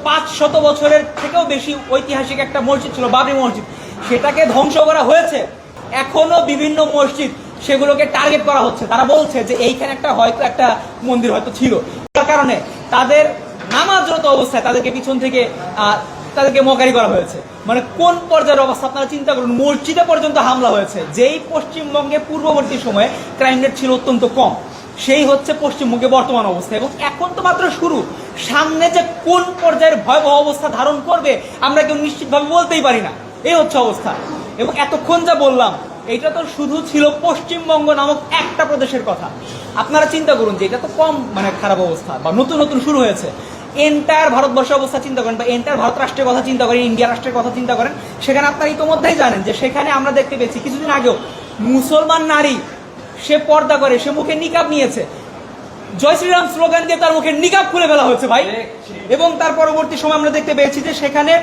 500 বছরের থেকেও বেশি ঐতিহাসিক একটা মসজিদ ছিল বাবরি মসজিদ, সেটাকে ধ্বংস করা হয়েছে। এখনো বিভিন্ন মসজিদ সেগুলোকে টার্গেট করা হচ্ছে। তারা বলছে যে এইখানে হয়তো একটা মন্দির হয়তো ছিল, তার কারণে তাদের নামাজরত অবস্থায় তাদেরকে পিছন থেকে তাদেরকে মকারি করা হয়েছে। মানে কোন পর্যায়ের অবস্থা আপনারা চিন্তা করুন, মসজিদে পর্যন্ত হামলা হয়েছে। যেই পশ্চিমবঙ্গে পূর্ববর্তী সময়ে ক্রাইম রেট ছিল অত্যন্ত কম, সেই হচ্ছে পশ্চিমবঙ্গে বর্তমান অবস্থা। এবং এখন তো মাত্র শুরু, সামনে যে কোন পর্যায়ের ভয়াবহ অবস্থা ধারণ করবে আমরা কেউ নিশ্চিতভাবে বলতেই পারি না। এই হচ্ছে অবস্থা। এবং এতক্ষণ যা বললাম এটা তো শুধু ছিল পশ্চিমবঙ্গ নামক একটা প্রদেশের কথা। আপনারা চিন্তা করুন যে এটা তো কম খারাপ অবস্থা বা নতুন নতুন শুরু হয়েছে। এন্টায়ার ভারতবর্ষের অবস্থা চিন্তা করেন বা এন্টায়ার ভারত রাষ্ট্রের কথা চিন্তা করেন, ইন্ডিয়া রাষ্ট্রের কথা চিন্তা করেন। সেখানে আপনারা ইতিমধ্যেই জানেন যে সেখানে আমরা দেখতে পেয়েছি কিছুদিন আগেও মুসলমান নারী সে পর্দা করে, সে মুখে নিকাব নিয়েছে, জয় শ্রীরাম স্লোগান দিয়ে তার মুখে নিকাব খুলে ফেলা হয়েছে ভাই। এবং তার পরবর্তী সময় আমরা দেখতে পেয়েছি যে সেখানে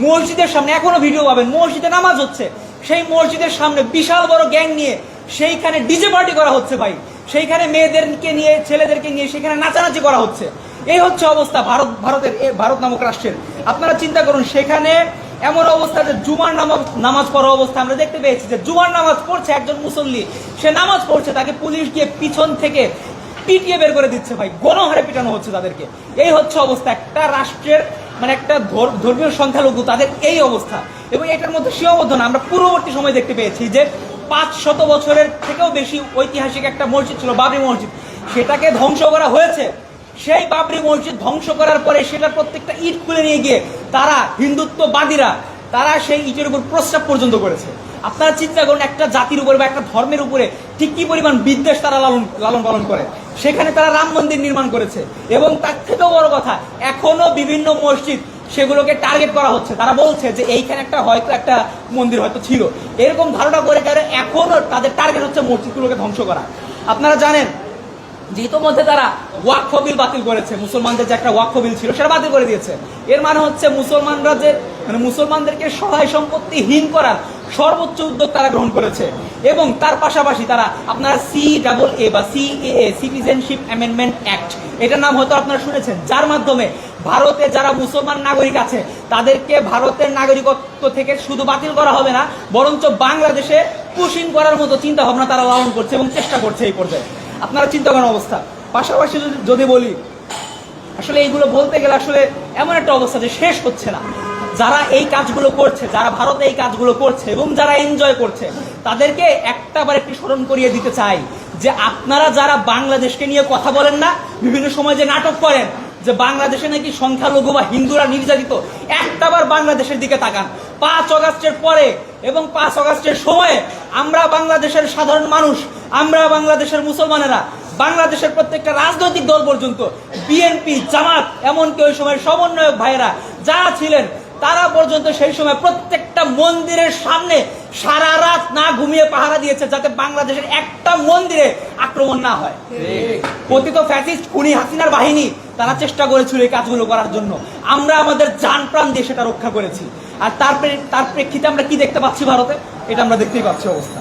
মসজিদের সামনে, এখনো ভিডিও পাবেন, মসজিদে নামাজ হচ্ছে, সেই মসজিদের সামনে বিশাল বড় গ্যাং নিয়ে সেইখানে ডিজে পার্টি করা হচ্ছে ভাই। সেইখানে মেয়েদেরকে নিয়ে ছেলেদেরকে নিয়ে সেখানে নাচানাচি করা হচ্ছে। এই হচ্ছে অবস্থা ভারত নামক রাষ্ট্রের। আপনারা চিন্তা করুন সেখানে এমন অবস্থা যে জুমার নামাজ পড়া অবস্থা আমরা দেখতে পেয়েছি যে জুমার নামাজ পড়ছে একজন মুসল্লি, সে নামাজ পড়ছে, তাকে পুলিশ গিয়ে পিছন থেকে পিটিয়ে বের করে দিচ্ছে ভাই, গণহারে পিটানো হচ্ছে তাদেরকে। এই হচ্ছে অবস্থা একটা রাষ্ট্রের, একটা ধর্মীয় সংখ্যালঘু তাদের এই অবস্থা। এবং এটার মধ্যে সীমাবদ্ধ না, আমরা পূর্ববর্তী সময় দেখতে পেয়েছি যে 500 বছরের থেকেও বেশি ঐতিহাসিক একটা মসজিদ ছিল বাবরি মসজিদ, সেটাকে ধ্বংস করা হয়েছে। সেই বাবরি মসজিদ ধ্বংস করার পরে সেটার প্রত্যেকটা ইট খুলে নিয়ে গিয়ে তারা হিন্দুত্ববাদীরা তারা সেই ইটের উপর প্রস্রাব পর্যন্ত করেছে। আপনারা চিন্তা করুন একটা জাতির উপরে বা একটা ধর্মের উপরে ঠিক কি পরিমাণ বিদ্বেষ তারা লালন পালন করে। সেখানে তারা রাম মন্দির নির্মাণ করেছে। এবং তার থেকেও বড় কথা, এখনো বিভিন্ন মসজিদ সেগুলোকে টার্গেট করা হচ্ছে। তারা বলছে যে এইখানে হয়তো একটা মন্দির হয়তো ছিল, এরকম ধারণা করে এখনো তাদের টার্গেট হচ্ছে মসজিদগুলোকে ধ্বংস করা। আপনারা জানেন যে ইতোমধ্যে তারা ওয়াকফ বিল বাতিল করেছে, মুসলমানদের যে একটা ওয়াকফ বিল ছিল সেটা বাতিল করে দিয়েছে। এর মানে হচ্ছে মুসলমানরা যে মুসলমানদেরকে সহায় সম্পত্তিহীন করার সর্বোচ্চ উদ্যোগ তারা গ্রহণ করেছে। এবং তার পাশাপাশি তারা আপনারা CAA বা CAA সিটিজেনশিপ অ্যামেন্ডমেন্ট অ্যাক্ট, এটার নাম হয়তো আপনারা শুনেছেন, যার মাধ্যমে ভারতে যারা মুসলমান নাগরিক আছে তাদেরকে ভারতের নাগরিকত্ব থেকে শুধু বাতিল করা হবে না, বরঞ্চ বাংলাদেশে পুশিং করার মতো চিন্তা ভাবনা তারা লালন করছে এবং চেষ্টা করছে এই পর্যায়ে। আপনারা চিন্তা করেন অবস্থা। পাশাপাশি যদি বলি, আসলে এইগুলো বলতে গেলে আসলে এমন একটা অবস্থা যে শেষ হচ্ছে না। যারা এই কাজগুলো করছে, যারা ভারতে এই কাজগুলো করছে এবং যারা এনজয় করছে, তাদেরকে একটাবার একটু স্মরণ করিয়ে দিতে চাই যে আপনারা যারা বাংলাদেশকে নিয়ে কথা বলেন না, বিভিন্ন সময় যে নাটক করেন যে বাংলাদেশে নাকি সংখ্যালঘু বা হিন্দুরা নির্যাতিত, একটাবার বাংলাদেশের দিকে তাকান। 5 অগাস্টের পরে এবং 5 অগাস্টের সময়ে আমরা বাংলাদেশের সাধারণ মানুষ, আমরা বাংলাদেশের মুসলমানেরা, বাংলাদেশের প্রত্যেকটা রাজনৈতিক দল পর্যন্ত, বিএনপি, জামাত, এমনকি ওই সময় সমন্বয়ক ভাইয়েরা যারা ছিলেন তারা পর্যন্ত সেই সময় প্রত্যেকটা মন্দিরের সামনে সারা রাত না ঘুমিয়ে পাহারা দিয়েছে যাতে বাংলাদেশের একটা মন্দিরে আক্রমণ না হয়। পতিত ফ্যাসিস্ট খুনি হাসিনার বাহিনী তারা চেষ্টা করেছিল এই কাজগুলো করার জন্য, আমরা আমাদের জান প্রাণ দিয়ে সেটা রক্ষা করেছি। আর তার প্রেক্ষিতে আমরা কি দেখতে পাচ্ছি ভারতে, এটা আমরা দেখতেই পাচ্ছি অবস্থা।